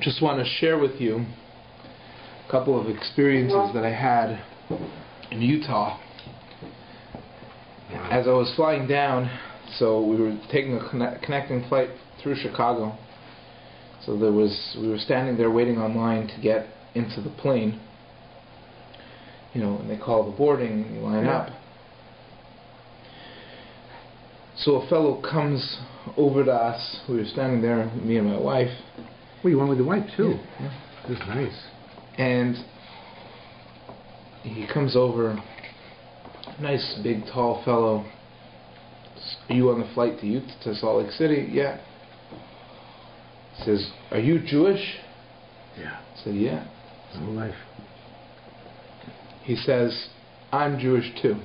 just want to share with you a couple of experiences that I had in Utah. As I was flying down, so we were taking a connecting flight through Chicago. So we were standing there waiting online to get into the plane. You know, and they call the boarding and you line up. So a fellow comes over to us. We were standing there, me and my wife. Well, you went with the wife too. Yeah. That's nice. And he comes over, nice big tall fellow. Are you on the flight to Salt Lake City? Yeah. He says, are you Jewish? Yeah. I said, yeah. Whole life. He says, I'm Jewish too.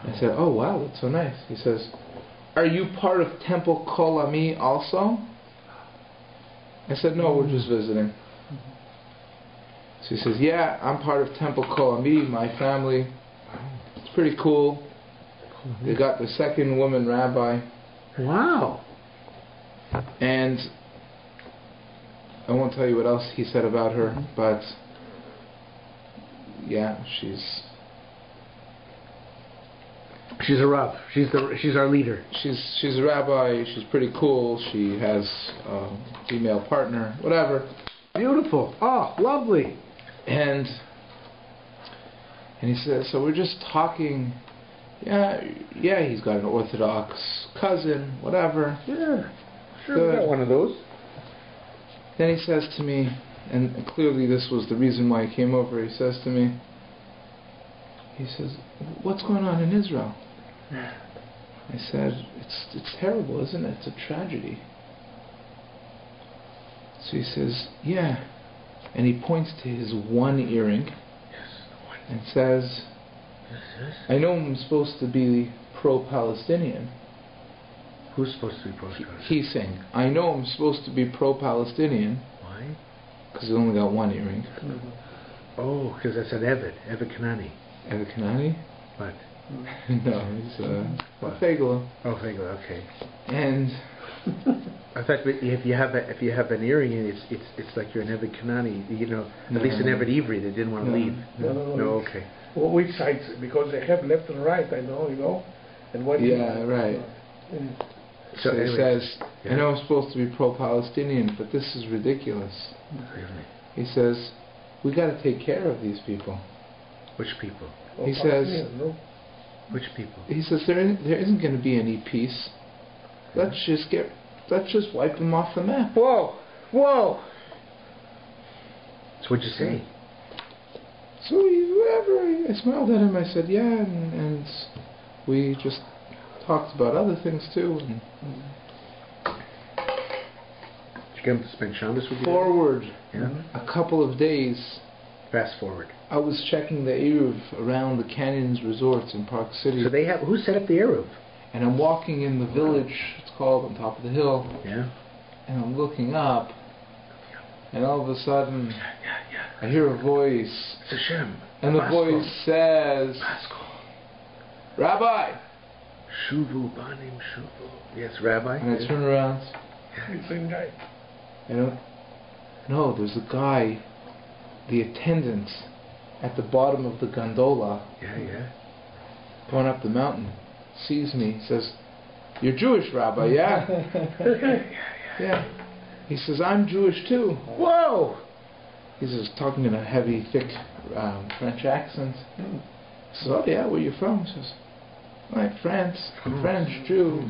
I said, oh wow, that's so nice. He says, are you part of Temple Kol Ami also? I said, no, we're just visiting. So he says, yeah, I'm part of Temple Kol Ami, my family. It's pretty cool. They got the second woman rabbi. Wow. And I won't tell you what else he said about her, but yeah, she's a Rav. She's our leader. She's a rabbi. She's pretty cool. She has a female partner. Whatever. Beautiful. Oh, lovely. And he says, so we're just talking. Yeah. He's got an Orthodox cousin. Whatever. Yeah. Sure. Good. We got one of those. Then he says to me, and clearly this was the reason why he came over. He says to me, what's going on in Israel? I said, it's terrible, isn't it? It's a tragedy. So he says, yeah. And he points to his one earring. Yes, the one. And says, yes. I know I'm supposed to be pro-Palestinian. Who's supposed to be pro-Palestinian? He's saying, I know I'm supposed to be pro-Palestinian. Why? Because he only got one earring. Mm-hmm. Oh, because that's an Eved Kanani. Eved Kanani? What? No, he's a Fagala. Oh, Fagala, okay. And I thought if you have an earring, it's like you're an Eved Kanani, you know, at least an Eved Ivri that didn't want to leave. No, okay. Well, which sides? Because they have left and right, I know, you know. And what? Yeah, right. So anyway, he says, I know I'm supposed to be pro-Palestinian, but this is ridiculous. Really? He says, we got to take care of these people. Which people? He says, no. Which people? He says there isn't going to be any peace. Let's just wipe them off the map. Whoa! So what'd you say? So I smiled at him. I said, yeah, and we just talked about other things too. And did you get him to spend Shabbos with you? Forward, yeah. A couple of days. Fast forward. I was checking the Eruv around the Canyons Resorts in Park City. So who set up the Eruv? And I'm walking in the village, it's called, on top of the hill. Yeah. And I'm looking up, and all of a sudden, I hear a voice. It's Hashem. And the voice says, Rabbi! Shuvu, Banim, Shuvu. Yes, Rabbi. And I turn around. Yeah. Same guy. No, there's a guy, the attendant, at the bottom of the gondola. Yeah. Going up the mountain. Sees me, says, you're Jewish, Rabbi, yeah? Yeah. He says, I'm Jewish too. Whoa! He's just talking in a heavy, thick French accent. He says, oh yeah, where you from? He says, like France. I'm French, Jew.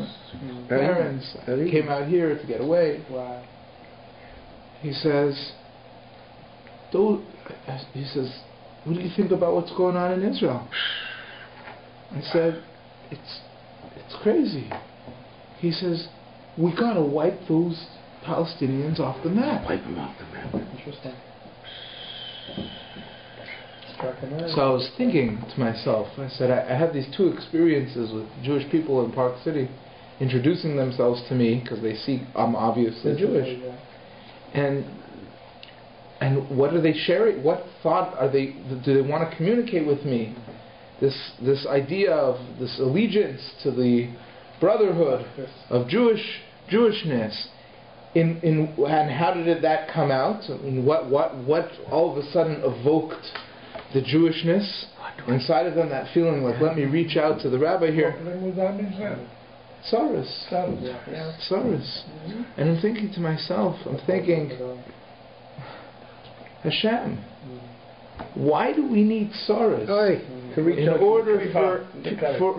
Parents came out here to get away. Wow. He says, what do you think about what's going on in Israel? I said, it's crazy. He says, we gotta wipe those Palestinians off the map. Wipe them off the map. Interesting. So I was thinking to myself, I said, I had these two experiences with Jewish people in Park City introducing themselves to me because they see I'm obviously Jewish. And what are they sharing? What thought do they want to communicate with me? This idea of this allegiance to the brotherhood of Jewish Jewishness. And how did that come out? I mean, what all of a sudden evoked the Jewishness inside of them? That feeling like, let me reach out to the rabbi here. Tsaras. Tsaras. And I'm thinking to myself, Hashem, why do we need tsaras? In order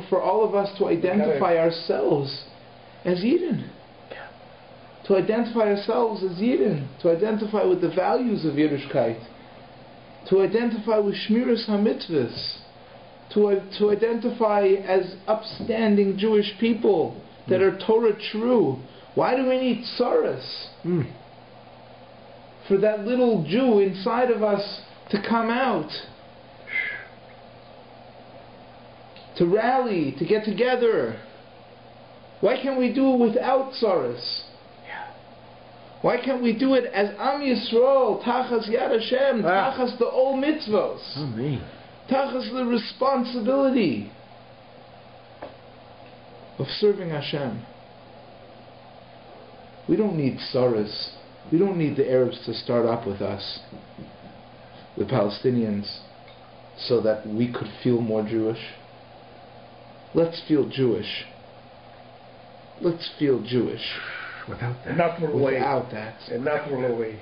for all of us to identify ourselves as Yidden. To identify ourselves as Yidden. To identify with the values of Yiddishkeit. To identify with Shmiras HaMitzvahs. To identify as upstanding Jewish people that are Torah true. Why do we need tsaras? For that little Jew inside of us to come out. To rally, to get together. Why can't we do it without tsaras? Why can't we do it as Am Yisrael, Tachas Yad Hashem, Tachas the old mitzvos, Tachas the responsibility of serving Hashem? We don't need tsaras. We don't need the Arabs to start up with us, the Palestinians, so that we could feel more Jewish. Let's feel Jewish. Let's feel Jewish. Without that. A natural way.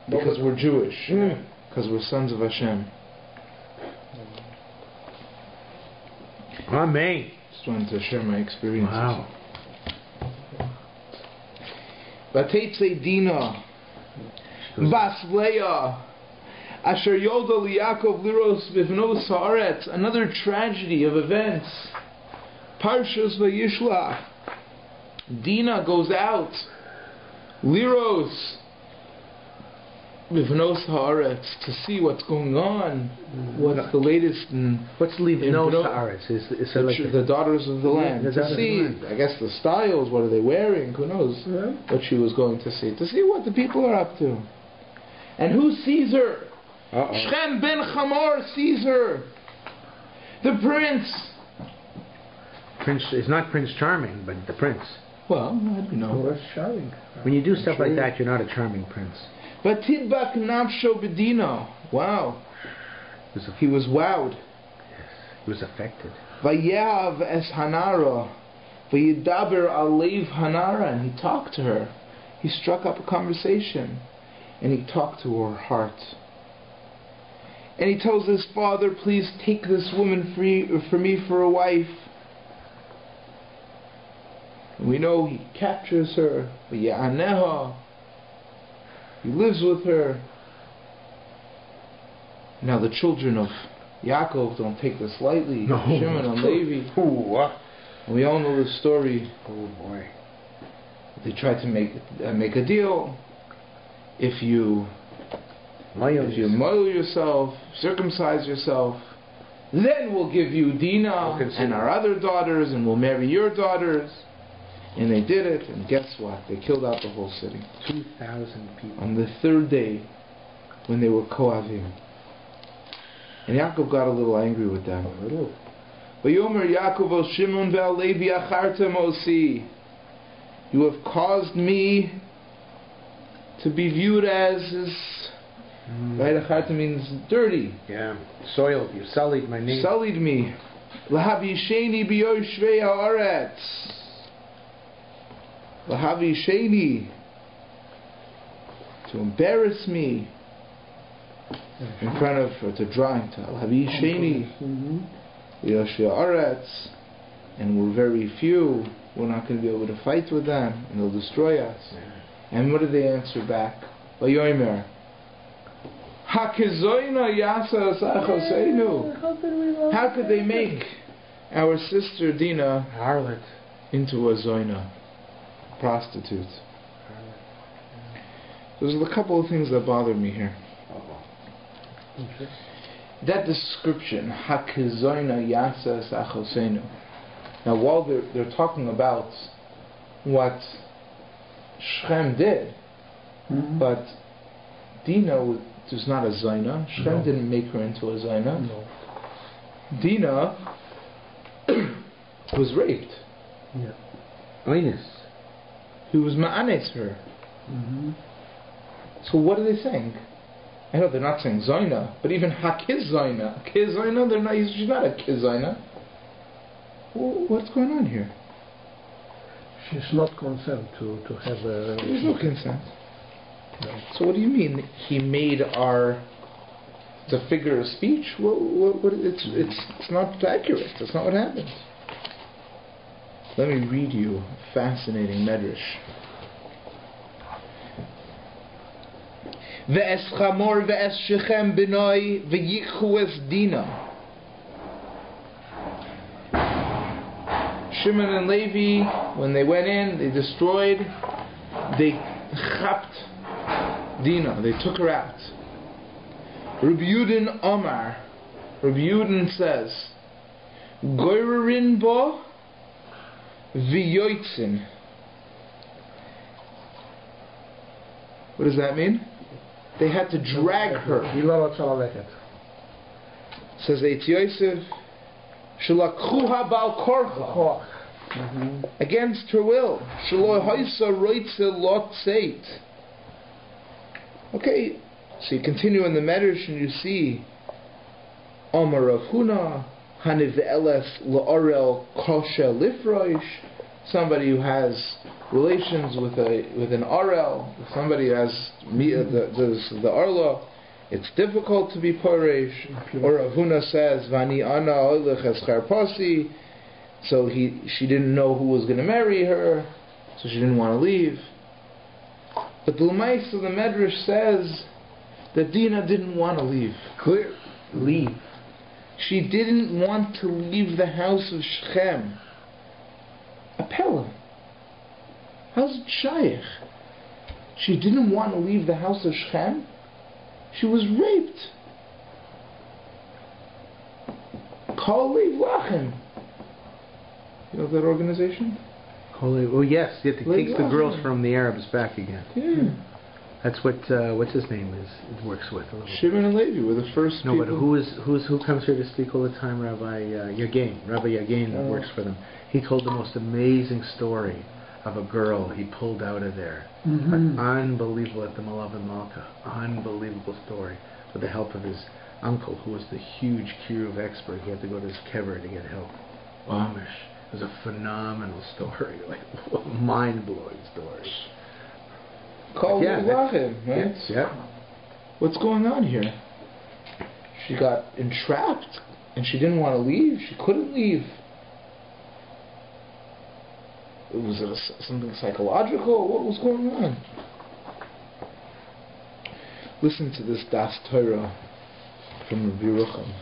Because we're Jewish. Because we're sons of Hashem. Amen. Just wanted to share my experiences. Wow. Vateitze Dina Bas Leah Asher Yoda Yaakov Liros Bivnos Haaretz. Another tragedy of events. Parshas Vayishlach. Dina goes out. Liros Bivnos Haaretz, to see what's going on. What's the latest in... What's Livnos Haaretz? Is like the daughters of the land. To see, I guess, the styles. What are they wearing? Who knows what she was going to see. To see what the people are up to. And who sees her? Shem ben Chamor sees her. The prince. Prince is not Prince Charming, but the prince. Well, I know. That's charming. When you do stuff like that, you're not a charming prince. But Tidbak Nafsho Bedino. Wow. He was wowed. Yes. He was affected. Vayav es Hanara. Vayidaber alev Hanara. And he talked to her. He struck up a conversation. And he talked to her heart. And he tells his father, please take this woman for me for a wife. And we know he captures her. V'ya'aneha. He lives with her. Now the children of Yaakov don't take this lightly. No. Shimon and Levi. And we all know the story. Oh boy. They tried to make a deal. If you moil yourself, circumcise yourself, then we'll give you Dinah and our other daughters, and we'll marry your daughters. And they did it, and guess what? They killed out the whole city. 2,000 people. On the third day, when they were Kohavim. And Yaakov got a little angry with them. A little. Vayomer Yaakov el Shimon ve'al Levi achartem osi. You have caused me to be viewed as right? Achartem means dirty. Yeah. Soiled. You sullied my name. Sullied me. Lahavisheni biyoshvei haaretz. Lahavisheni, to embarrass me in front of, or to draw to Lahavisheni, Yoshvei haaretz, and we're very few. We're not going to be able to fight with them, and they'll destroy us. And what did they answer back? Vayomer, Hakizoina yasa sachoseinu. How could they make our sister Dinah harlot into a zoina? Prostitute. There's a couple of things that bother me here. That description, Hakizoina Yasa Sachosenu. Now, while they're talking about what Shem did, but Dinah was not a Zaina. Shem didn't make her into a Zaina. No. Dinah was raped. Oinus. He was ma'anes her. So what are they saying? I know they're not saying Zoina, but even hakiz Zoina. Kiz Zoina, she's not a kiz Zoina. What's going on here? She's not consent to have a... There's no consent. No. So what do you mean he made it's a figure of speech? It's not accurate. That's not what happened. Let me read you a fascinating medrash. Ve'es chamor ve'es shechem b'noi ve'yichu es dina. Shimon and Levi, when they went in, they destroyed, they chapped Dina, they took her out. Rabbi Yudin Omar, Rabbi Yudin says, Goyrerin bo v'yoitzin. What does that mean? They had to drag her. Says Eitz Yosef, Shalakhuha bal korcha. Against her will. Shalo haisa roitze lot seit. Okay, so you continue in the Medrash and you see Omar Rav Huna Haniv Eles La'orel Kosha Lifroish. Somebody who has relations with an Arel, somebody who has the Arla, it's difficult to be Poresh. Or Rav Huna says Vani Ana Oilech Es Charpasi. So she didn't know who was going to marry her, so she didn't want to leave. But the Lemais of the Medrash says that Dina didn't want to leave. Leave. She didn't want to leave the house of Shechem. A Pella. How's it shaykh? She didn't want to leave the house of Shechem. She was raped. Kol Lachem. You know that organization? Oh yes, it takes the girls from the Arabs back again. Yeah. That's what's his name is. It works with a little. Shimon and Levi were the first. No, but who comes here to speak all the time? Rabbi Yagain. Rabbi Yagain that works for them. He told the most amazing story of a girl he pulled out of there. Unbelievable at the Malav Malka. Unbelievable story with the help of his uncle, who was the huge Kiruv expert. He had to go to his kever to get help. Wow. It was a phenomenal story, like a mind-blowing story. Right? Yeah. What's going on here? She got entrapped, and she didn't want to leave. She couldn't leave. Was it something psychological? What was going on? Listen to this Das Torah from Rabbi Rucham.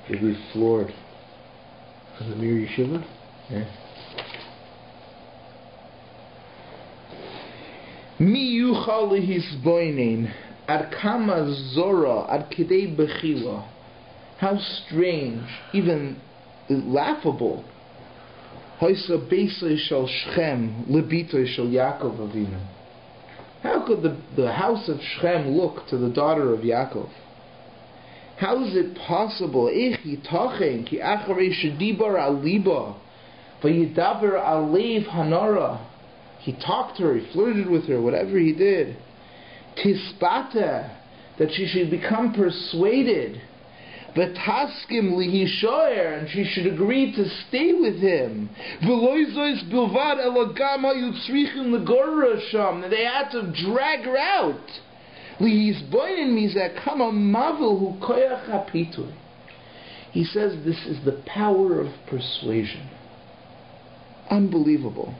You'll be floored. From the Mir Yeshiva? Yeah. Mi yuchal lehisboinin ad kama zora ad kidei bechila. How strange, even laughable. Hoisa beisay shel Shechem lebitoy shel Yaakov Avinu. How could the house of Shechem look to the daughter of Yaakov? How is it possible? Echi tachen ki acharei shedibar al liba vayidaber al leiv hanara. He talked to her, he flirted with her, whatever he did. Tispata, that she should become persuaded. V'taskim lihishoyer, and she should agree to stay with him. V'loizois bilvad elagam hayutzrichim legorasham, that they had to drag her out. Lihisboinin mizeh kama mavel hu koyach hapitui. He says this is the power of persuasion. Unbelievable.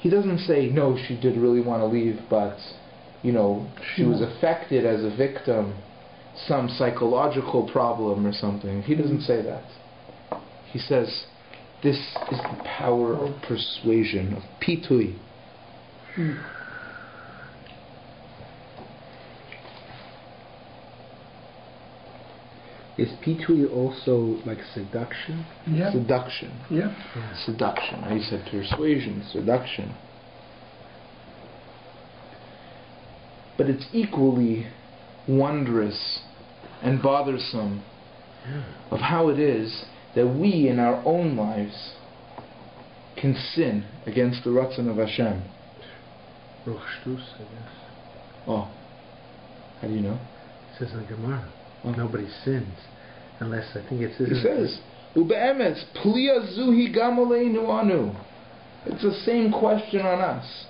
He doesn't say, no, she did really want to leave, but, she was affected as a victim, some psychological problem or something. He doesn't say that. He says, this is the power of persuasion, of pitui. Is pitui also like seduction? Yeah. Seduction. Yeah. Seduction. I said persuasion, seduction. But it's equally wondrous and bothersome of how it is that we in our own lives can sin against the Ratzon of Hashem? Ruch Shtus, I guess. Oh, how do you know? It says in the Gemara, nobody sins unless, I think it says... He says, Ube'emes, Pliya Zuhi Gamaleinu Anu. It's the same question on us.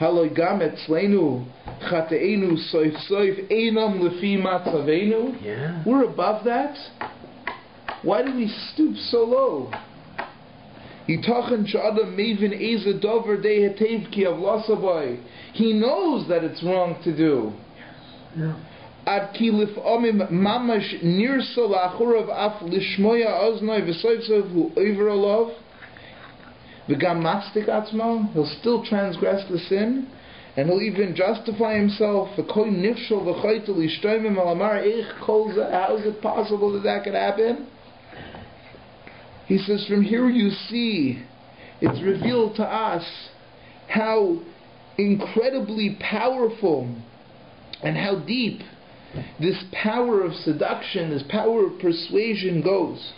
Haloi Gamet Sleinu Chateinu Soif Soif Einam Lefi Matzaveinu. Yeah. We're above that. Why do we stoop so low? Yitachan Sh'adam Mevin Eza Dover Dei Hetev Ki Avlasabai. He knows that it's wrong to do. Yeah. Ad ki lif'amim mamash nirsa la'achurav af lishmoya oznoi v'soifsov hu over alav v'gam mastik atzmo. He'll still transgress the sin, and he'll even justify himself. V'koi nifshol v'choytel ishtoimim alamar eich kol zeh. How is it possible that that could happen? He says, from here you see, it's revealed to us how incredibly powerful and how deep this power of seduction, this power of persuasion goes.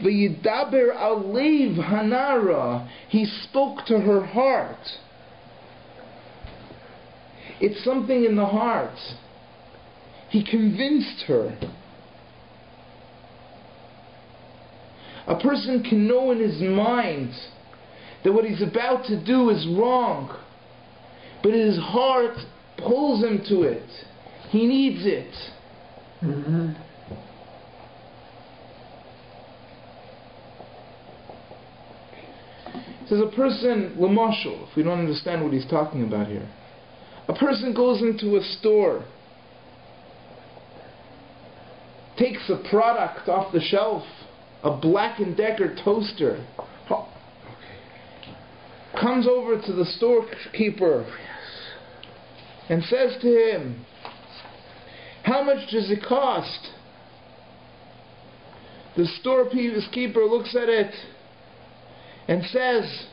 V'yidaber alev hanara. He spoke to her heart. It's something in the heart. He convinced her. A person can know in his mind that what he's about to do is wrong, but his heart pulls him to it. He needs it. Mm-hmm. Says a person, Lamashal, if we don't understand what he's talking about here. A person goes into a store, takes a product off the shelf, a Black & Decker toaster, comes over to the storekeeper and says to him, how much does it cost? The storekeeper looks at it and says,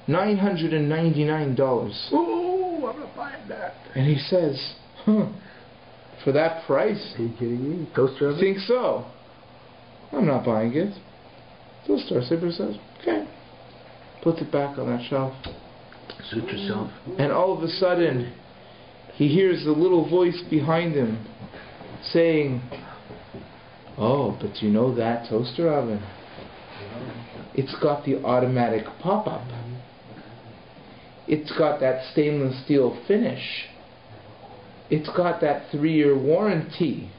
$999. Ooh, I'm not buying that. And he says, for that price? Are you kidding me? Toaster oven? Think so. I'm not buying it. So the storekeeper says, okay. Puts it back on that shelf. Suit yourself. And all of a sudden, he hears a little voice behind him saying, oh, but you know that toaster oven? It's got the automatic pop-up. It's got that stainless steel finish. It's got that 3-year warranty.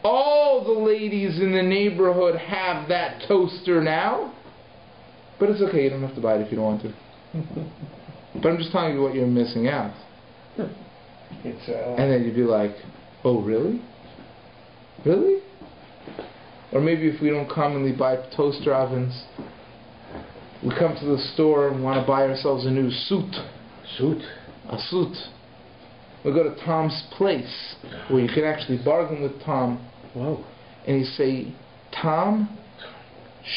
All the ladies in the neighborhood have that toaster now. But it's okay, you don't have to buy it if you don't want to. But I'm just telling you what you're missing out. And then you'd be like, oh, really? Really? Or maybe if we don't commonly buy toaster ovens, we come to the store and want to buy ourselves a new suit. Suit? A suit. We go to Tom's place, where you can actually bargain with Tom. Whoa. And you say, Tom,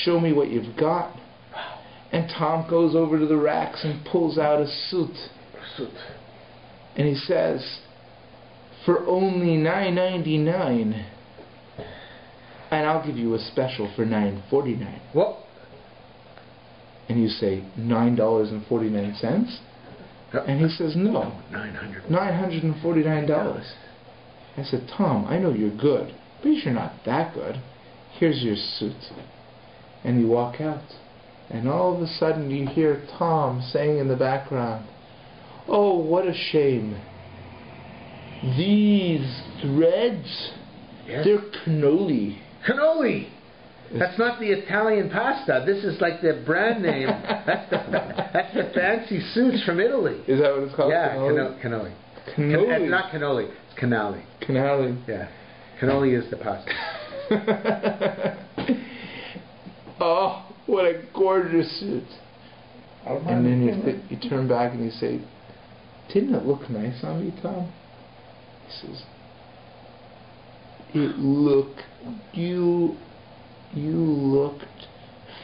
show me what you've got. And Tom goes over to the racks and pulls out a suit. And he says, for only $9.99, and I'll give you a special for $9.49. What? And you say, $9.49? And he says, no. $949. I said, Tom, I know you're good, but you're not that good. Here's your suit. And you walk out. And all of a sudden you hear Tom saying in the background, oh, what a shame. These threads, yes. They're cannoli. Cannoli! That's not the Italian pasta. This is like the brand name. That's the fancy suits from Italy. Is that what it's called? Yeah, cannoli. cannoli. Cannoli. Not cannoli. It's cannoli. Cannoli. Yeah. Cannoli is the pasta. Oh, what a gorgeous suit. And then you turn back and you say, didn't it look nice on me, Tom? He says, it looked, you looked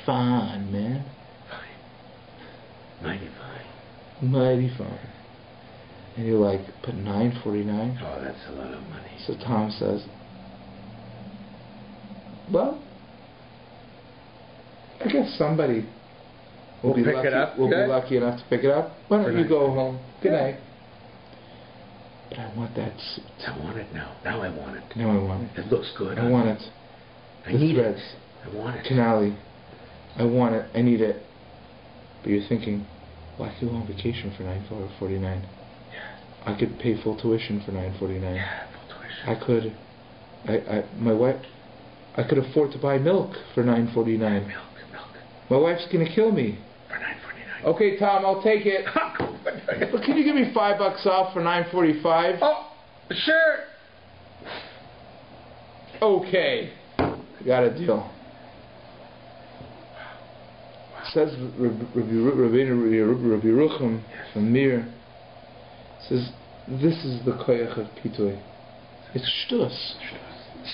fine, man. Fine. Mighty fine. Mighty fine. And you're like, but $9.49? Oh, that's a lot of money. So Tom says, well, I guess somebody will be lucky. Will be lucky enough to pick it up. Why don't you go home? Good night. But I want that suit. I want it now. Now I want it. Now I want it. It looks good. I want it. I need threads. it. I want it. Canali. I want it. I need it. But you're thinking, well, I could go on vacation for $9.49. Yeah. I could pay full tuition for $9.49. Yeah, full tuition. I could. My wife. I could afford to buy milk for $9.49. Milk. My wife's gonna kill me. For $9.49. Okay, Tom, I'll take it. But can you give me $5 off for $9.45? Oh, sure. Okay, got a deal. Says Rabbi Yerucham from Mir, says this is the koyach of pitui. It's shtus,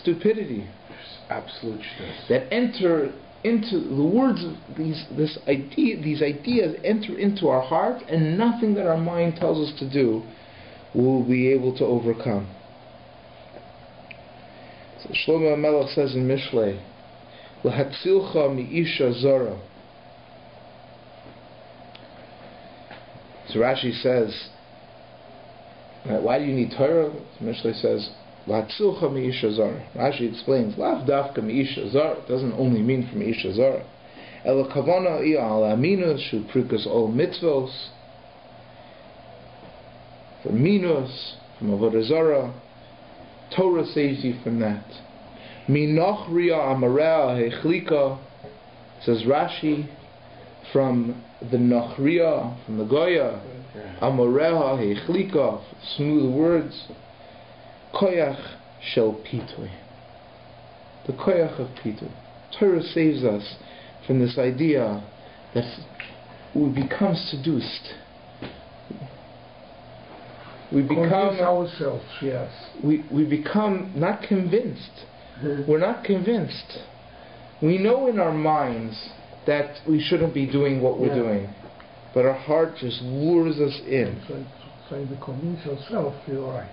stupidity, absolute shtus. That enter into the words of these ideas enter into our heart, and nothing that our mind tells us to do will be able to overcome. So Shlomo Melech says in Mishlei, "Lahatzilcha mi'isha zara." So Rashi says, why do you need Torah? So Mishlei says, "Lahatzilcha mi'isha zara." Rashi explains, "Lav dafka mi'isha zara." It doesn't only mean from mi'isha zara. Ela kavana iya al aminus shu prikus ol mitzvos. From minus, from avodah zara. Torah saves you from that. Minoch ria amareah hechlika, says Rashi, from the nochria, from the goya, amareah hechlika, smooth words. Koyach shel pitui. The koyach of pitui. Torah saves us from this idea that we become seduced. We become ourselves, yes. We become not convinced. We're not convinced. We know in our minds that we shouldn't be doing what we're doing, but our heart just lures us in. So you convince yourself you're right.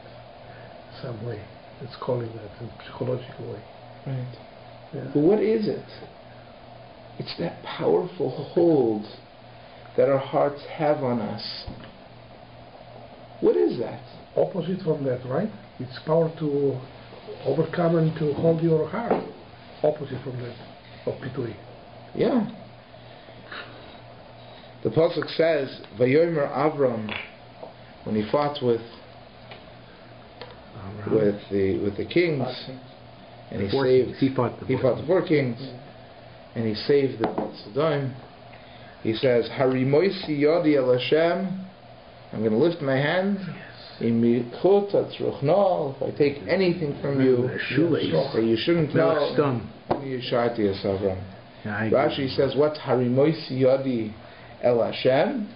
Some way. Let's call it that in a psychological way. Right. Yeah. But what is it? It's that powerful hold that our hearts have on us. What is that? Opposite from that, right? It's power to overcome and to hold your heart. Opposite from that, of pitui. Yeah. The pasuk says, "Vayomer Avram," when he fought with the kings, and he fought the four kings, and he saved the Sodom. He says, "Harimoisi yodi el Hashem." I'm going to lift my hand. If I take anything from you that you shouldn't know, Rashi says, what's Harimoisi Yodi El Hashem?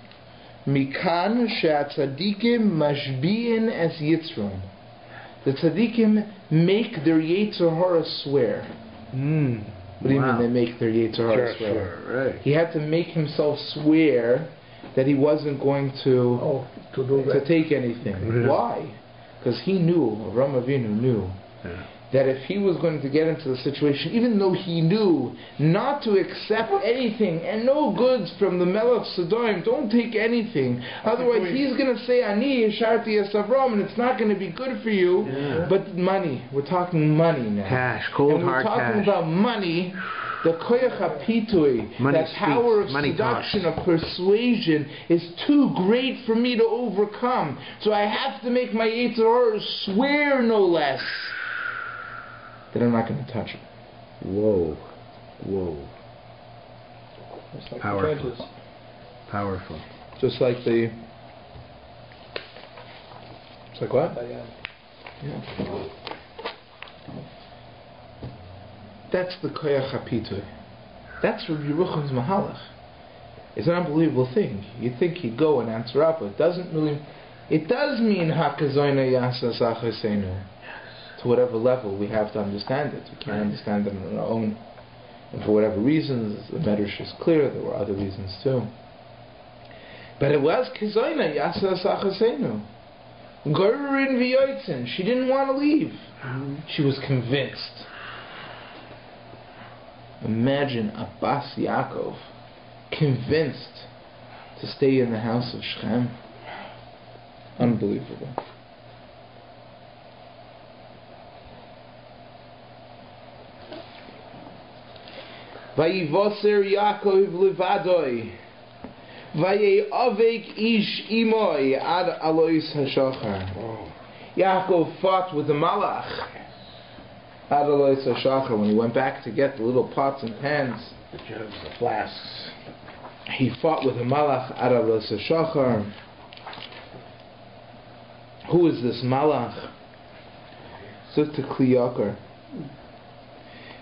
Mikan she'atzadikim mashbi'in es yitzron. The tzadikim make their Yetzer Hara swear. What do you mean they make their Yetzer Hara swear? Right. He had to make himself swear that he wasn't going to take anything. Yeah. Why? Because he knew, Avraham Avinu knew, that if he was going to get into the situation, even though he knew not to accept anything and no goods from the Melech Sodom, don't take anything. Otherwise he's going to say, Ani Yesharti Es Avram, and it's not going to be good for you. Yeah. But money, we're talking money now. Cash, cold hard cash. And we're talking about money. The koyach hapitui, that power of seduction, of persuasion, is too great for me to overcome. So I have to make my Yetzer Hara swear, no less, that I'm not going to touch it. Whoa. Like Powerful. Just like the... It's like what? Yeah. That's the koyach hapitui. That's Rabbi Yerucham's mahalach. It's an unbelievable thing. You'd think he'd go and answer up, but it doesn't really. It does mean hakazoyna yasa sachasenu. To whatever level we have to understand it. We can't understand it on our own. And for whatever reasons, the Bereshis is clear. There were other reasons too. But it was kazoyna yasa sachasenu. Gorin v'yotzin. She didn't want to leave. She was convinced. Imagine Abbas Yaakov convinced to stay in the house of Shechem. Unbelievable. Vayivoser Yaakov levadoi, vayeavek ish imoi ad alois hashachar. Yaakov fought with the malach ad alois hashachar when he went back to get the little pots and pans, The jugs, the flasks. He fought with the malach ad alois hashachar. Who is this malach? Sutta Kliyakar.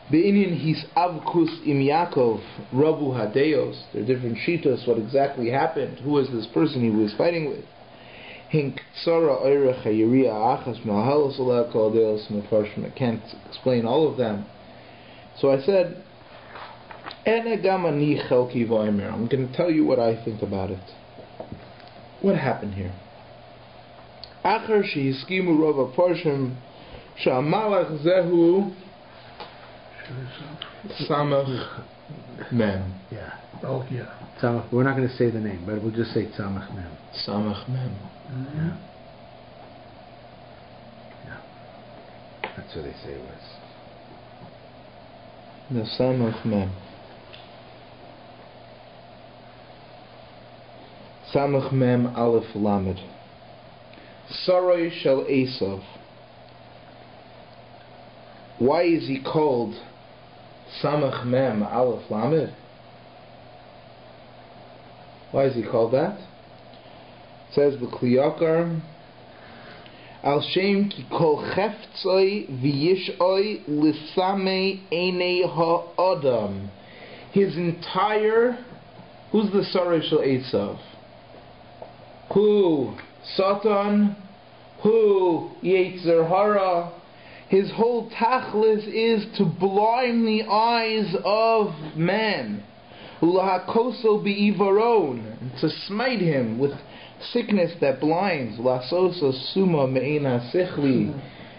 Be'inyan his avkus im Yaakov Rabu Hadeos. There are different shitas what exactly happened. Who was this person he was fighting with? Hink Tzara Oirech Hayiriya Achas Malhalos Olah Kol Deos Mefarshim. I can't explain all of them. So I said, Ene Gamani Chelki Vaymer. I'm going to tell you what I think about it. What happened here? Achar Shehiskimu Rova Parshim Sha'amalach Zehu Samach Mem. Yeah. Oh, yeah. Tzamach. We're not going to say the name, but we'll just say Tzamach Mem. Samach Mem. Yeah. Yeah. That's what they say it was. The Samach Mem. Samach Mem Aleph Lamed. Sarai Shel Esav. Why is he called Samach Mem Aleph Lamed? Why is he called that? It says B'Kliyakar Al Shem Ki Kol Cheftzoi V'Yishoi L'Samei Einei Ha'Adam. His entire... Who's the Sarai Shel Esav? Who? Satan? Who? Yetzer Hara? His whole tachlis is to blind the eyes of man. Ulahakoso be'ivaron, to smite him with sickness that blinds. Lasosa suma me'ena sichli,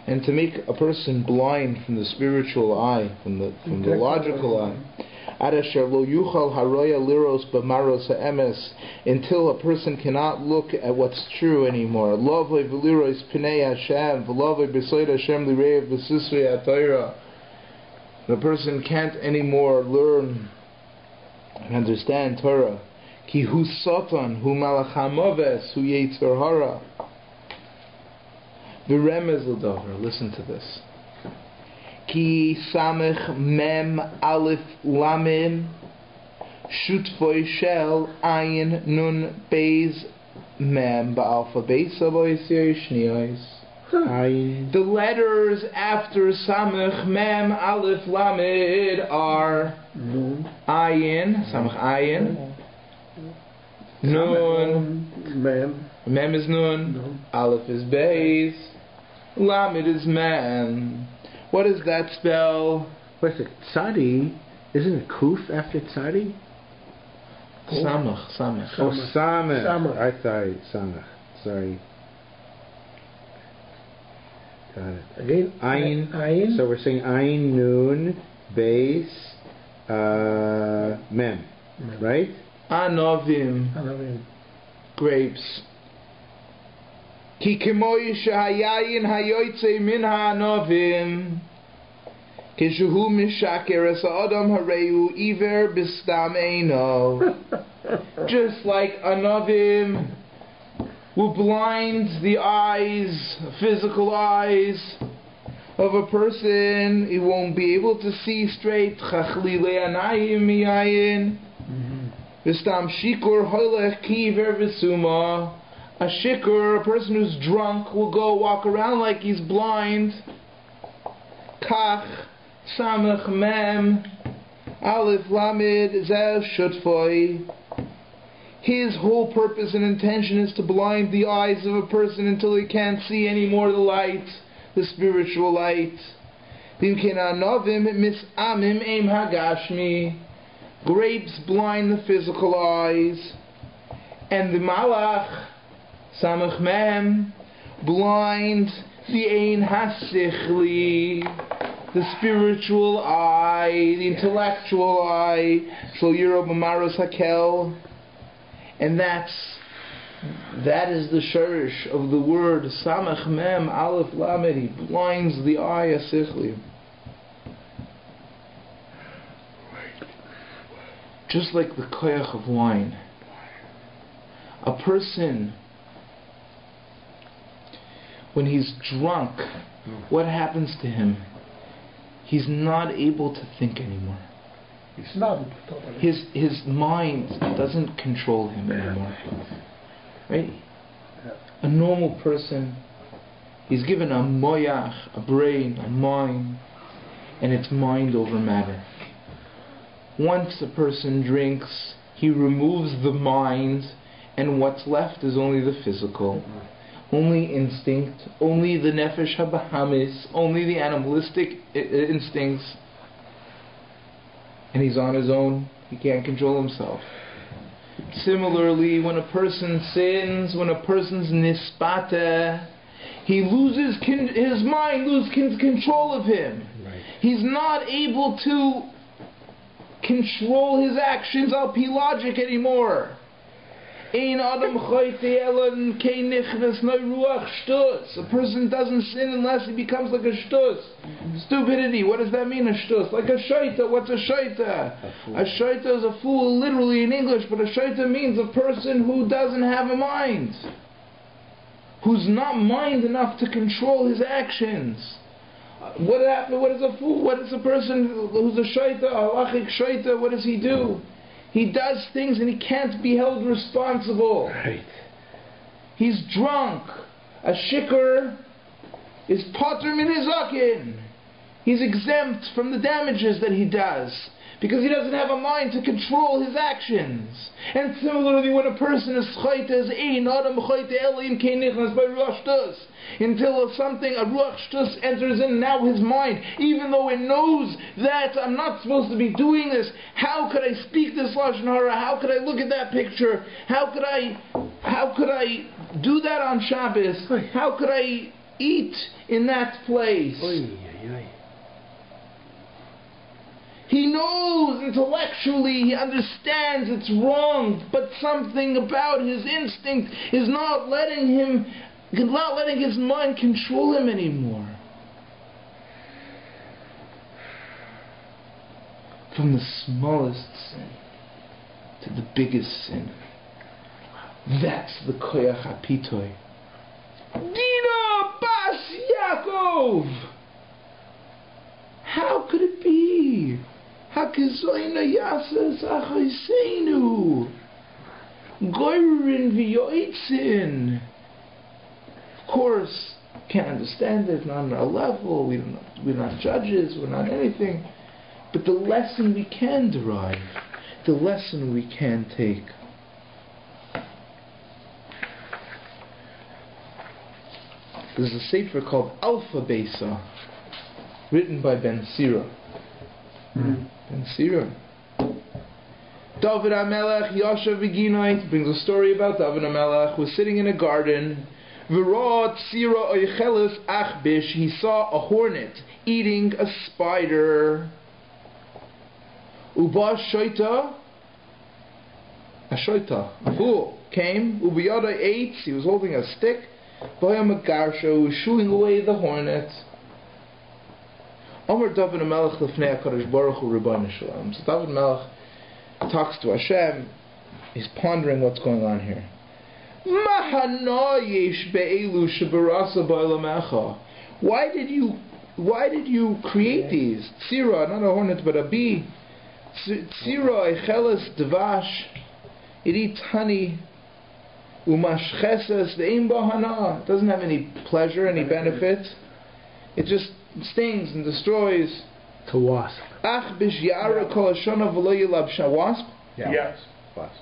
and to make a person blind from the spiritual eye, from the logical eye. Adasher lo yuchal haroya liros b'maros ha'emes, until a person cannot look at what's true anymore. Lovoi v'liros pnei Hashem, v'lovoi b'soid Hashem lireiv v'sisvei ha'torah. The person can't anymore learn and understand Torah. Ki hu satan, hu malach ha'moves, hu yetzer hara. V'remez l'dover, listen to this. Ki samech mem aleph lamin shutfoy shel ayin nun beis mem ba'alpha beis abois shniyos. The letters after samech mem aleph lamed are ayin, samech ayin, nun, mem is nun, aleph is beis, lamed is mem. What does that spell? What's it? Tzadi? Isn't it Kuf after Tzadi? Samach. Oh, Samach. I thought Samach. Sorry. Got it. Again, Ayin. So we're saying Ayin, Nun, Beis, Mem. Right? Anovim. Grapes. Ki kemoi shehayayin hayoytze min ha'anovim kishuhu mishaker es ha'adam hareu iver b'stam eino. Just like anovim will blind the eyes, physical eyes of a person, he won't be able to see straight. Chachlile anayim miyayin b'stam shikur hoylech ki iver v'suma. A shikur, a person who's drunk, will go walk around like he's blind. Kach, samach mem, aleph lamed, zeh shutfoy. His whole purpose and intention is to blind the eyes of a person until he can't see any more the light, the spiritual light. Grapes blind the physical eyes, and the malach, Samach Mem, blind the Ein Hasichli, the spiritual eye, the intellectual eye, Shel Yiro B'maros Hakel, and that is the shirish of the word Samach Mem Aleph Lamed. He blinds the eye asichli. Just like the koyach of wine. A person, when he's drunk, what happens to him? He's not able to think anymore. It's not totally. His mind doesn't control him anymore. Right? A normal person, he's given a moyach, a brain, a mind, and it's mind over matter. Once a person drinks, he removes the mind, and what's left is only the physical. Only instinct, only the nefesh habahamis, only the animalistic instincts. And he's on his own, he can't control himself. Similarly, when a person sins, when a person's nispata, he loses his mind, loses control of him. Right. He's not able to control his actions al pi logic anymore. A person doesn't sin unless he becomes like a shtus. Stupidity. What does that mean, a shtus? Like a shaita. What's a shaita? A shaita is a fool, literally in English, but a shaita means a person who doesn't have a mind, who's not mind enough to control his actions. What happened? What is a fool? What is a person who's a shaita, a halachic shaita? What does he do? He does things and he can't be held responsible. Right. He's drunk. A shikr is patur min hizakin. He's exempt from the damages that he does because he doesn't have a mind to control his actions. And similarly, when a person is chayta, is ein adam chayta elim kein nichnas by ruach shtus, until something, a ruach shtus, enters in now his mind, even though it knows that I'm not supposed to be doing this. How could I speak this lashon hara? How could I look at that picture? How could I do that on Shabbos? How could I eat in that place? He knows intellectually, he understands it's wrong, but something about his instinct is not letting his mind control him anymore. From the smallest sin to the biggest sin. That's the koyach hapitoi. Dina bas Yaakov! How could it be? Hakizoyna yasas achaysenu. Goyrin v'yoitzin. Of course, can't understand it, not on our level, we're not judges, we're not anything. But the lesson we can derive, the lesson we can take. There's a sefer called Alpha Besa, written by Ben Sira. Ben Sira. David HaMelech Yashav V'Ginait brings a story about David HaMelech who was sitting in a garden. V'ra Tzira Oichelis Achbish. He saw a hornet eating a spider. Uba Shoita, a fool, came. Ubiyada ate. He was holding a stick. V'ya Magarsha, who was shooing away the hornet. Omer David HaMelech Lefnei HaKadosh Baruch Hu Rebbeinu Shalom. So David HaMelech talks to Hashem. He's pondering what's going on here. Why did you create these? Tzira, not a hornet but a bee. Tzira echeles devash. It eats honey. Umashcheses ve'im bahana. It doesn't have any pleasure, any benefit. It just stings and destroys. It's a wasp. Ach bish ya'ara kol hashana v'lo yilabshanu. Wasp? Yeah. Yes. Wasp.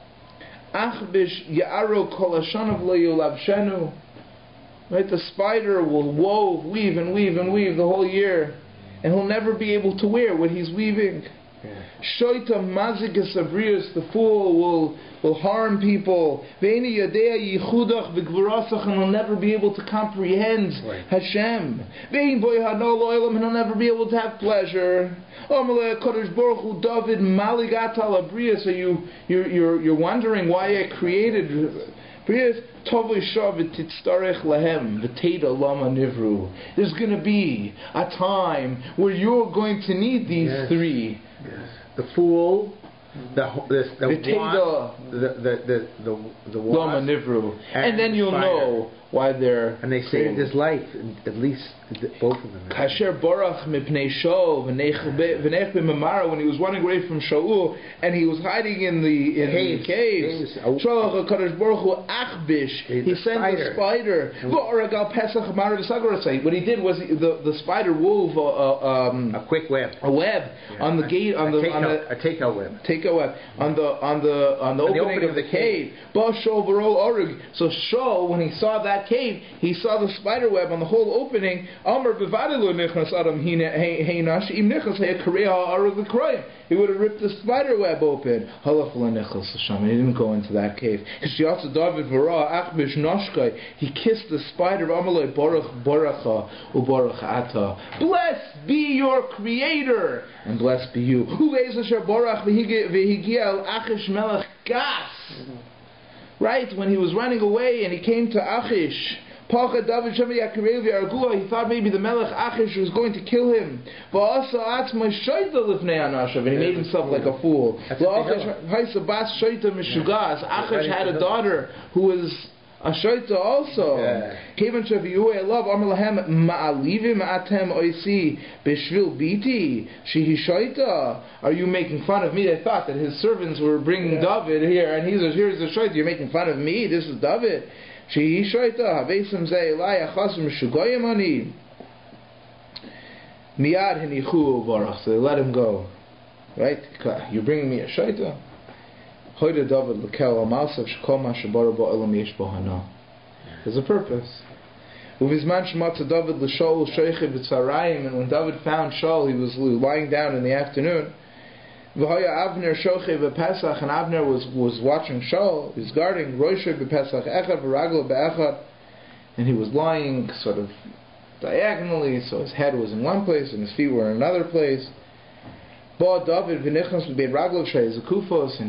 Ach bish ya'aro kol hashana v'lo yilabshanu. Right, the spider will weave and weave and weave the whole year, and he'll never be able to wear what he's weaving. Shoita mazikas abrius, the fool will harm people. Ve'eni yadea yichudach v'gvurasach, and he'll never be able to comprehend Hashem. Ve'in boy hano lo'elam, and he'll never be able to have pleasure. Omeleh Kodesh Baruch Hu David maligat al abrius. So you're wondering why I created Brius. There's going to be a time where you're going to need these three. Yes. The fool, the wasp, and then you'll know why they're. And they saved his life, at least both of them. Kasher Borach mipnei Shaul v'nech b'mamara, when he was running away from Shaul and he was hiding in the caves. Shalach HaKadosh Baruch Hu achbish. He sent a spider. What he did was the spider wove a quick web. A web on the gate on a takeout web. Takeout web on the opening of the cave. So Shaul, when he saw that cave, he saw the spider web on the whole opening. He would have ripped the spider web open. He didn't go into that cave. He kissed the spider. Blessed be your Creator, and blessed be you. Right, when he was running away and he came to Achish, he thought maybe the Melech Achish was going to kill him. And he made himself like a fool. Achish had a daughter who was a shaita also. Are you making fun of me? They thought that his servants were bringing David here, and here's the shaita. You're making fun of me? This is David. So they let him go. Right? You're bringing me a shaita? There's a purpose. And when David found Shaul, he was lying down in the afternoon. And Abner was watching Shaul. He was guarding. And he was lying sort of diagonally, so his head was in one place and his feet were in another place. David and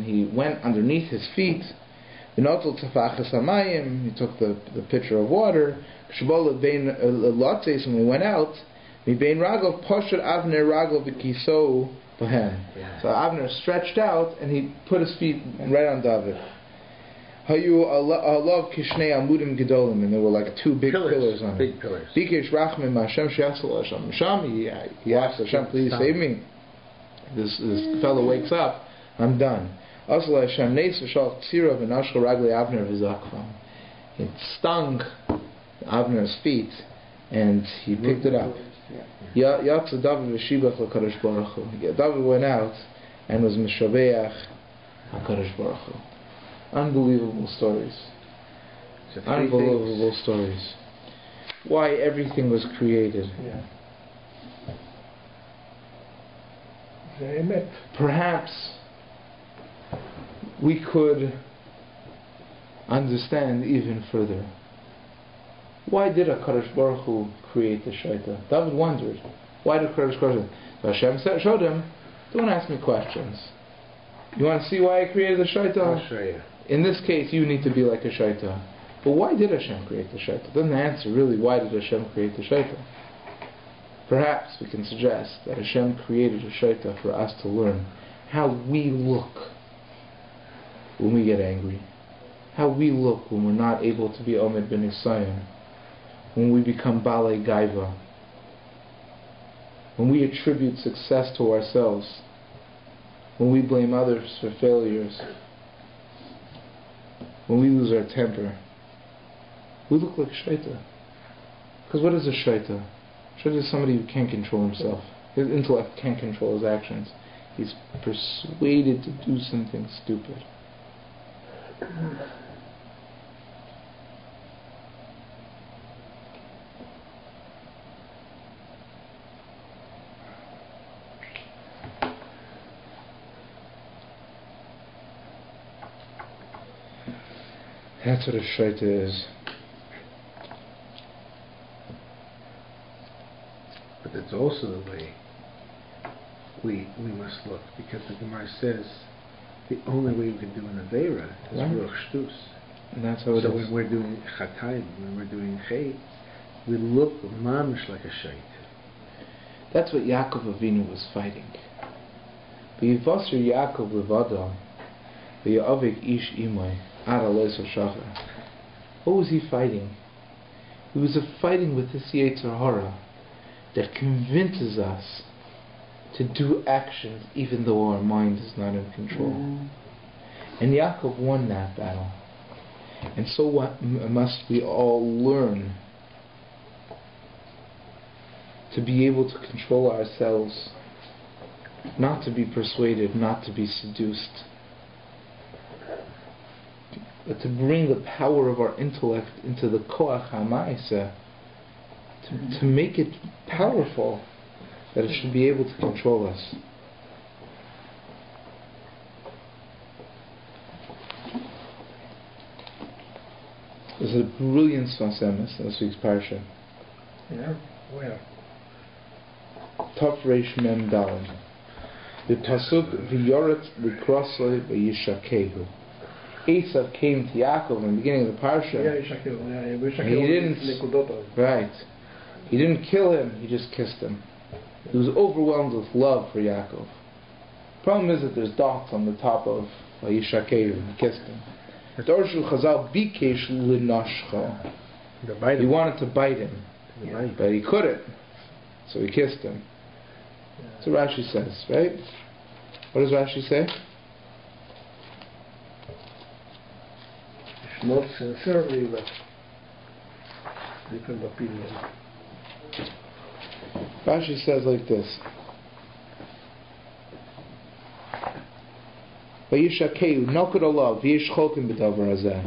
he went underneath his feet. He took the pitcher of water. And we went out. So Abner stretched out and he put his feet right on David. And there were like two big pillars on big it. Pillars. He asked Hashem, please save me. This fellow wakes up, I'm done. It stung Avner's feet, and he picked it up. David went out and was Mishabeach HaKadosh Baruch Hu. Unbelievable stories. Unbelievable stories. Why everything was created. Perhaps we could understand even further. Why did HaKadosh Baruch Hu create the shaita? David wondered. Why did HaKadosh Baruch Hu? So Hashem showed him, don't ask me questions. You want to see why I created the shaita? I'll show you. In this case, you need to be like a shaita. But why did Hashem create the shaita? Doesn't answer really why did Hashem create the shaita. Perhaps we can suggest that Hashem created a shaita for us to learn how we look when we get angry, how we look when we're not able to be Omed Ben Yisayim, when we become Balei Gaiva, when we attribute success to ourselves, when we blame others for failures, when we lose our temper. We look like shaita. Because what is a shaita? Shaita is somebody who can't control himself. His intellect can't control his actions. He's persuaded to do something stupid. That's what a shaita is. But that's also the way we must look, because the Gemara says the only way we can do an Aveira is Ruach Shtus. And that's how it is. So when we're doing Chatayim, when we're doing Chay, we look mamish like a shait. That's what Yaakov Avinu was fighting. V'yivasir Yaakov levado, v'ya'avik ish imay, ad alois ha'shachar. What was he fighting? He was fighting with this Yetzer Hara that convinces us to do actions even though our mind is not in control. And Yaakov won that battle. And so what must we all learn to be able to control ourselves, not to be persuaded, not to be seduced, but to bring the power of our intellect into the koach ha'ma'aseh, to make it powerful, that it should be able to control us. There's a brilliant Sfas Emes in this week's parsha. Yeah, where? Tov Reish Mem Daled. The pasuk V'yoret l'krosoi v'yishakehu. Esav came to Yaakov in the beginning of the parsha. He didn't. Right. He didn't kill him. He just kissed him. He was overwhelmed with love for Yaakov. Problem is that there's dots on the top of v'yishakehu. He kissed him. Dorshul Chazal bikesh l'nashcha. He wanted to bite him, but he couldn't, so he kissed him. That's what Rashi says, right? What does Rashi say? It's not sincerely, but different opinion. Rashi says like this. Vayishakehu nokad olav v'yesh cholkim b'davar hazeh.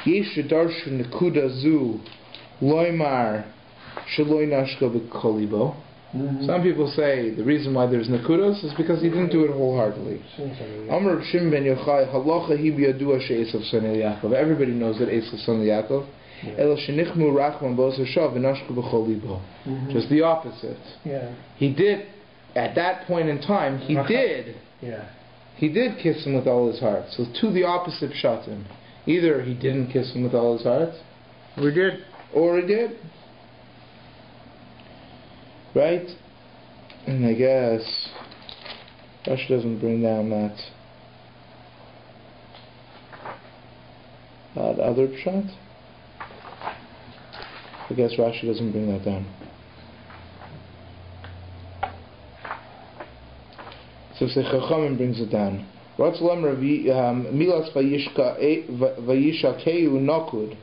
Yesh shedarshu nekuda zu loymar sheloi nashka b'kolibo. Some people say the reason why there's nekudos is because he didn't do it wholeheartedly. Amar Shim ben Yochai halacha hi biyadua she'esav son Yaakov. Everybody knows that Esav son Yaakov. Ela shenichmu rachman b'os hashav v'nashka b'kolibo. Just the opposite. He did, at that point in time, he did kiss him with all his heart. So to the opposite pshatim. Either he didn't kiss him with all his heart, or he did. Right? And I guess Rashi doesn't bring down that other pshat. I guess Rashi doesn't bring that down. So Chachamim brings it down. Milas vayishakeu nakud.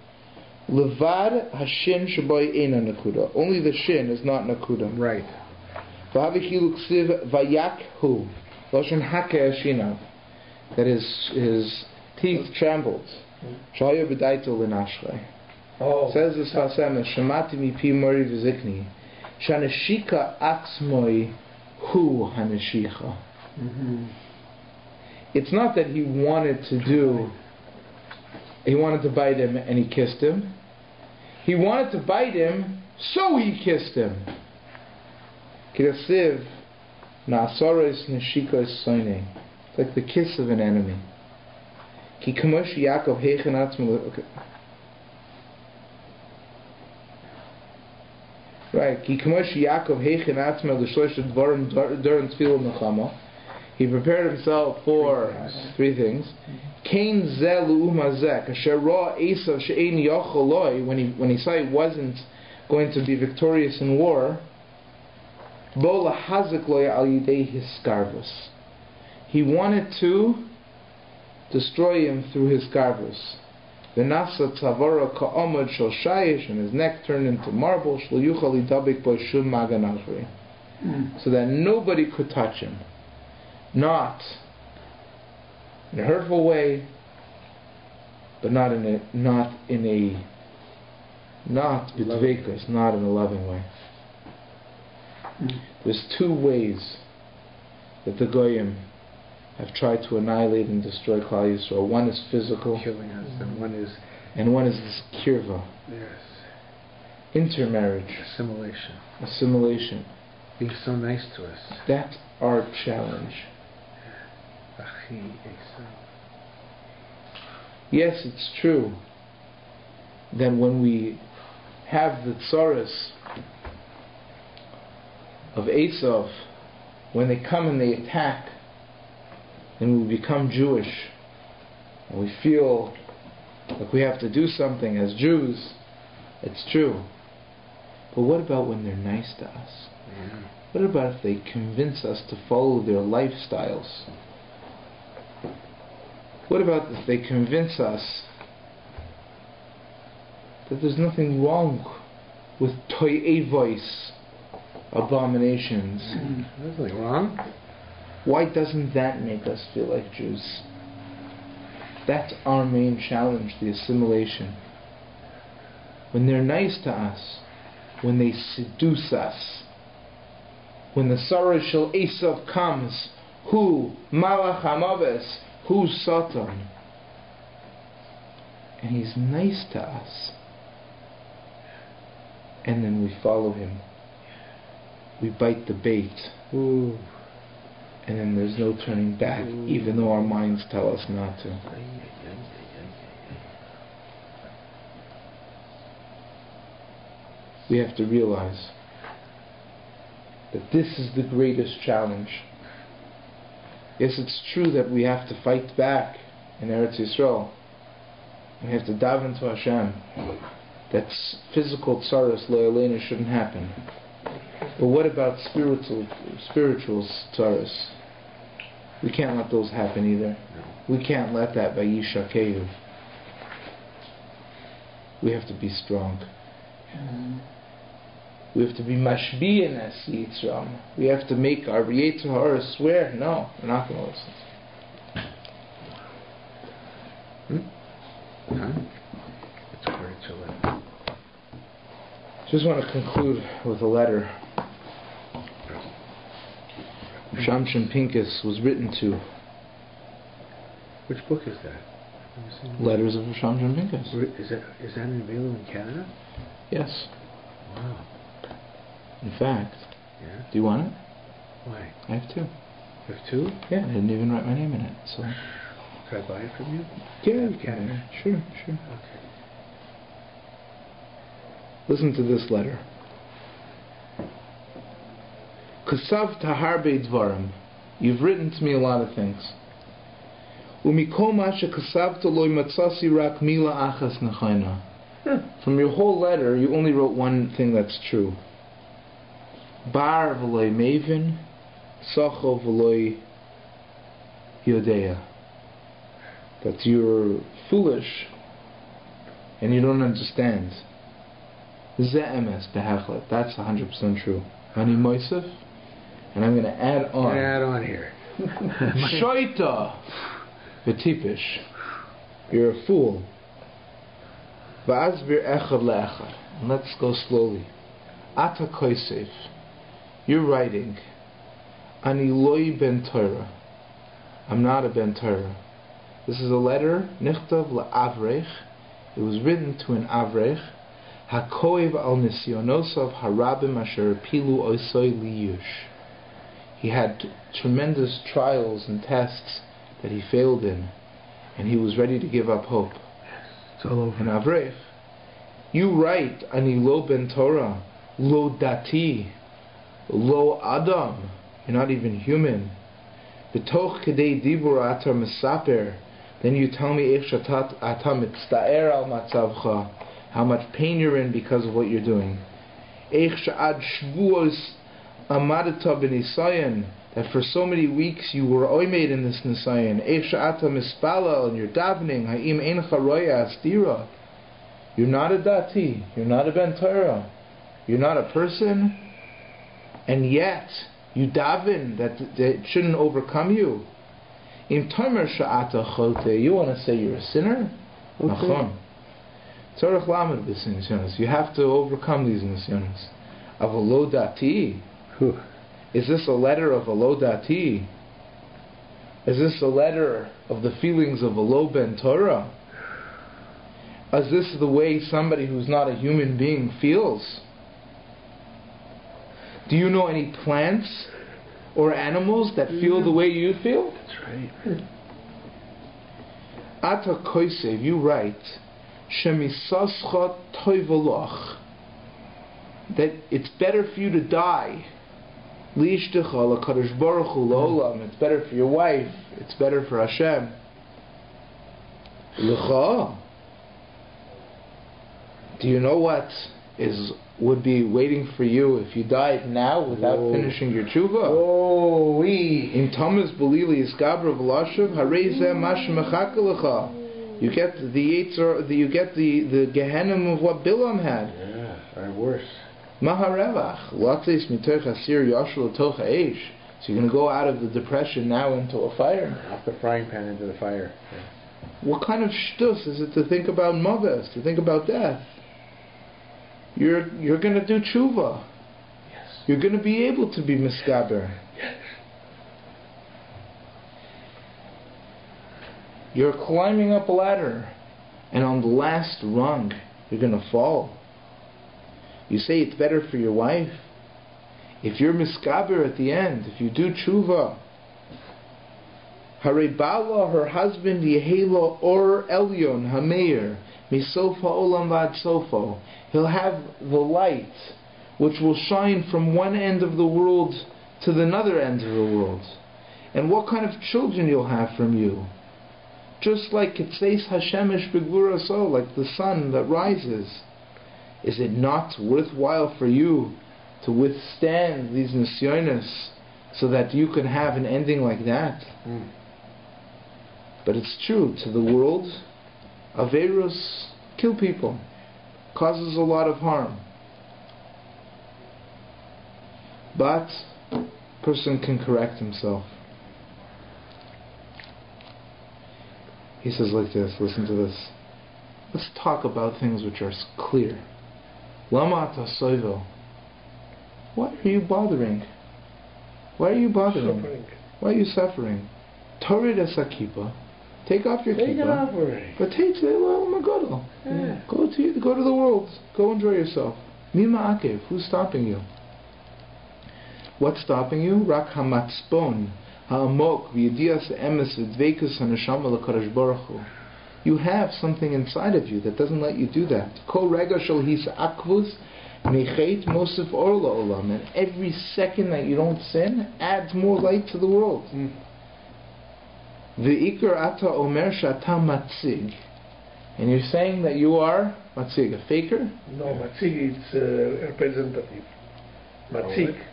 Levad hashin shaboy ena nakuda. Only the shin is not nakuda. Right. V'havichilu ksiv vayakhu. Loshen hakeh shinav. That his teeth trembled. Shaya b'daito l'nashrei. Says the Sfas Emes, Shemati mipi mori v'zikni. Shaneshika atzmoi hu haneshicha. It's not that he wanted to bite him and he kissed him. He wanted to bite him, so he kissed him. Kirasiv na'asaros neshikos soine. It's like the kiss of an enemy. Ki kamosh Yaakov heichen atzmo. Right. Ki kamosh Yaakov heichen atzmo l'shlosh dvarim during tefillah mechama. He prepared himself for three things. Kain zel u'mazek asher ra Esav she'ein yacholoi, when he saw he wasn't going to be victorious in war. Bo lahazek lo al yidei hiskarvus. He wanted to destroy him through his karvus. V'nasa tzavara ka'amad shel shayish, and his neck turned into marble. Shlo yuchal yidabik bo shum magan achri, so that nobody could touch him. Not in a hurtful way, but not in a loving way. There's two ways that the goyim have tried to annihilate and destroy Klal Yisrael. One is physical, killing us, and one is this kirva, intermarriage, assimilation, being so nice to us. That's our challenge. Yes, it's true that when we have the tsaras of Esav, when they come and they attack, and we become Jewish, and we feel like we have to do something as Jews, it's true. But what about when they're nice to us? Yeah. What about if they convince us to follow their lifestyles? What about if they convince us that there's nothing wrong with to'evois, abominations? Nothing wrong. Why doesn't that make us feel like Jews? That's our main challenge, the assimilation. When they're nice to us, when they seduce us, when the Sarah Shel Esav comes, who Malach HaMaves, who's Satan, and he's nice to us, and then we follow him, we bite the bait. Ooh. And then there's no turning back, even though our minds tell us not to. We have to realize that this is the greatest challenge. Yes, it's true that we have to fight back in Eretz Yisrael. We have to daven to Hashem that physical tsaras lo'aleinu shouldn't happen. But what about spiritual tsaras? We can't let those happen either. We can't let that Vayishlach. We have to be strong. We have to be mashbi'in as Yitzram. We have to make our Yetzer Hara swear, no, we're not going to listen. It's great to live. Just want to conclude with a letter. Shamshon Pincus was written to. Which book is that? Letters of Shamshon Pincus. Is that available in Canada? Yes. Wow. In fact, yeah. Do you want it? Why? I have two. You have two? Yeah, I didn't even write my name in it. So. Could I buy it from you? Yeah, you can. Sure. Okay. Listen to this letter. Kasav taharbe dvarim. You've written to me a lot of things. Umikol masha kasavta loy matzasi rak mila achas nechayna. From your whole letter, you only wrote one thing that's true. Bar v'loy mevin, sacho v'loy yodea. That you're foolish and you don't understand. Ze emes behachlet. That's 100% true. Hani moisef, and I'm going to add on. Add on here. Shoita v'tipish. You're a fool. V'azbir echad le'echad. And let's go slowly. Ata koisef. You're writing. Ani loy ben Torah. I'm not a ben Torah. This is a letter. Nichtav le'avrech. It was written to an avrech. Hakoev al nisyonosav harabim asher pilu oisoi liyush. He had tremendous trials and tests that he failed in, and he was ready to give up hope. It's all over. And avrech, you write ani lo ben Torah, lo dati, lo adam. You're not even human. B'toch kedei dibur atar mesaper. Then you tell me ich atam mitztaer al matzavcha, how much pain you're in because of what you're doing. Ich sha'ad shvuos amadata b'nisayan, that for so many weeks you were oimed in this nisayan. Ich sha'ata mispala, and you're davening. Ha'im eincha roya astira. You're not a dati. You're not a ben Torah. You're not a person, and yet you daven that it shouldn't overcome you. Im tomer sha'ata chote. You want to say you're a sinner? Nachon. Tzorach lamed b'nisyonos. You have to overcome these nisyonos. Avolo dati. Is this a letter of alo dati? Is this a letter of the feelings of a lo ben Torah? Is this the way somebody who's not a human being feels? Do you know any plants or animals that feel the way you feel? That's right. Ata koisev, you write, shemisascha toiveloch, that it's better for you to die. Li'ishtecha lakadosh baruch hu la'olam. It's better for your wife. It's better for Hashem. L'cha. Do you know what would be waiting for you if you died now without finishing your tshuva? Oh, In Thomas Belili is Gabra V'Lashav Harei Mash Mechaka L'cha. You get the Gehenim of what Bilam had. Yeah, or worse. Maharevach Latzis Mitoch Asir Yashul Tocha Eish. So you're going to go out of the depression now into a fire. Off the frying pan into the fire. Yeah. What kind of shtus is it to think about maves, to think about death? You're going to do tshuva. Yes. You're going to be able to be miskaber. Yes. You're climbing up a ladder, and on the last rung, you're going to fall. You say it's better for your wife. If you're miskaber at the end, if you do tshuva, Hare Bala, her husband, Yehela or Elyon, Hameir, Misofa Olam Vad Sofo. He'll have the light which will shine from one end of the world to the other end of the world. And what kind of children you'll have from you. Just like it says Hashemesh Begvura So, like the sun that rises. Is it not worthwhile for you to withstand these nisyonos so that you can have an ending like that? But it's true, to the world, Averos kill people, causes a lot of harm. But person can correct himself. He says like this, listen to this. Let's talk about things which are clear. Lama tasoivel. Why are you bothering? Why are you bothering? Suffering. Why are you suffering? Torid esakipa. Take off your Take kippah. it off already. But go to the world. Go enjoy yourself. Mima akev. Who's stopping you? What's stopping you? Rak hamatzpon ha'amok v'yedias emes v'dveikus haneshama l'kadosh baruch hu. You have something inside of you that doesn't let you do that. Kol rega shel his akvus mechet mosif or la'olam. And every second that you don't sin adds more light to the world. V'ikar ata omer shata matzig. And you're saying that you are matzig, a faker? No, matzig is representative. Matzig.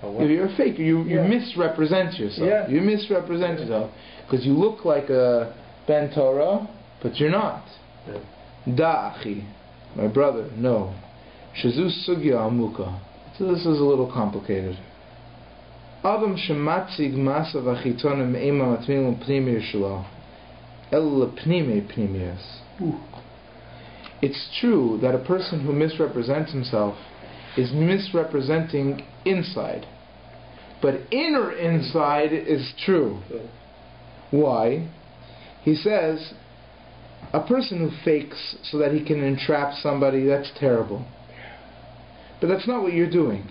If you're a faker, you misrepresent yourself. Yeah. You misrepresent yourself. Because you look like a Ben Torah, but you're not. Da'achi, my brother, no. Shazu sugya amuka. So this is a little complicated. Adam shematzig masa v'achitonim ema matmilim pnimir shelo el pnime pnimias. It's true that a person who misrepresents himself is misrepresenting inside. But inner inside is true. Why? He says, a person who fakes so that he can entrap somebody, that's terrible. But that's not what you're doing.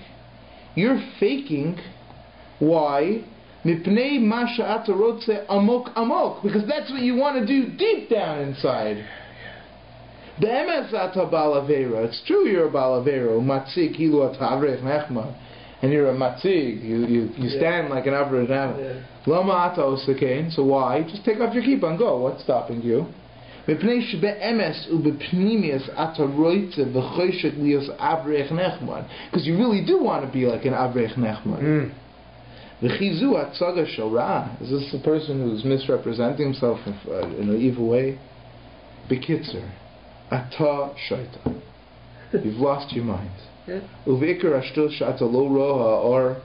You're faking. Why? Mipnei masha atarotze amok amok. Because that's what you want to do deep down inside. Be'emes ata balavera. It's true you're a balavera. Matzik hilu ata avrech nechma. And you're a matzig. You stand like an avrech nechma. Lama ata osakein. So why? Just take off your kippah and go. What's stopping you? Mipnei shebe'emes ubepnimias ata roitze v'choshek lios avrech nechma. Because you really do want to be like an avrech nechma. V'chizu atzaga shora. Is this the person who's misrepresenting himself in an evil way? Bekitzer. Ata shaita. You've lost your mind. Uveikar ashtul shata lo roha or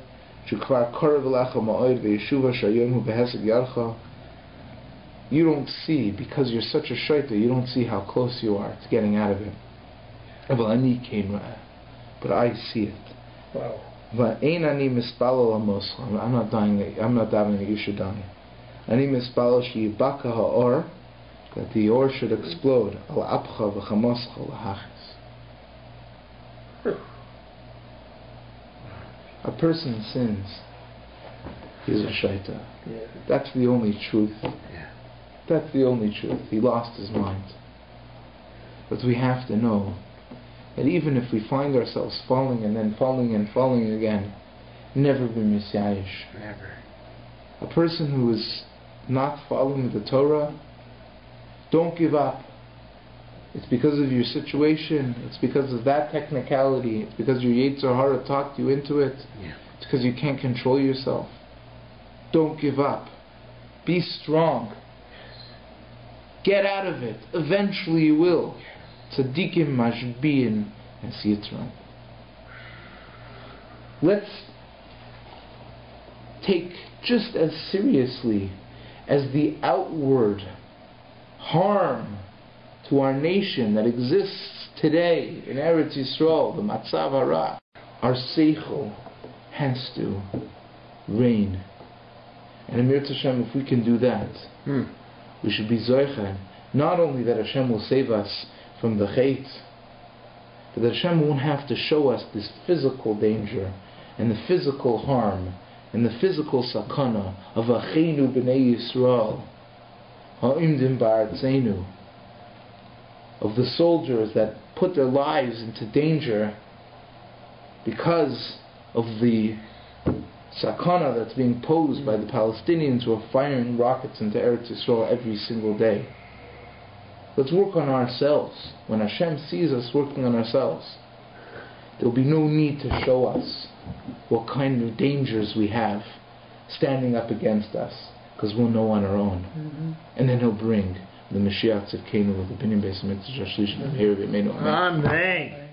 shukvar korav lecha ma'od ve'yeshuva shayom hu behesed yadcha. You don't see, because you're such a shaita, you don't see how close you are to getting out of it. But I see it. Wow. I'm not dying. I'm not davening that you should die. Ani mispal sheyibaka ha'or, that the or should explode. Al apcha v'chamascha l'hachis. A person sins, he's a shaita. Yeah. That's the only truth. Yeah. That's the only truth. He lost his mind. But we have to know that even if we find ourselves falling and then falling and falling again, never be misyayish. Never. A person who is not following the Torah, don't give up. It's because of your situation. It's because of that technicality. It's because your Yetzer Hara talked you into it. Yeah. It's because you can't control yourself. Don't give up. Be strong. Get out of it. Eventually you will. Tzadikim mashbiyin and siyitran. Let's take just as seriously as the outward harm to our nation that exists today in Eretz Yisrael, the Matzav Hara. Our seichel has to reign. And Amir Hashem, if we can do that, we should be zoicha. Not only that Hashem will save us from the chait, but that Hashem won't have to show us this physical danger and the physical harm and the physical sakana of Acheinu b'nei Yisrael, ha'imdim ba'artzeinu, of the soldiers that put their lives into danger because of the sakana that's being posed by the Palestinians who are firing rockets into Eretz Yisrael every single day. Let's work on ourselves. When Hashem sees us working on ourselves, there will be no need to show us what kind of dangers we have standing up against us, because we'll know on our own. And then He'll bring the Mashiach Tzidkenu with the Binyan Beis Mitzvah Shlish and Amen.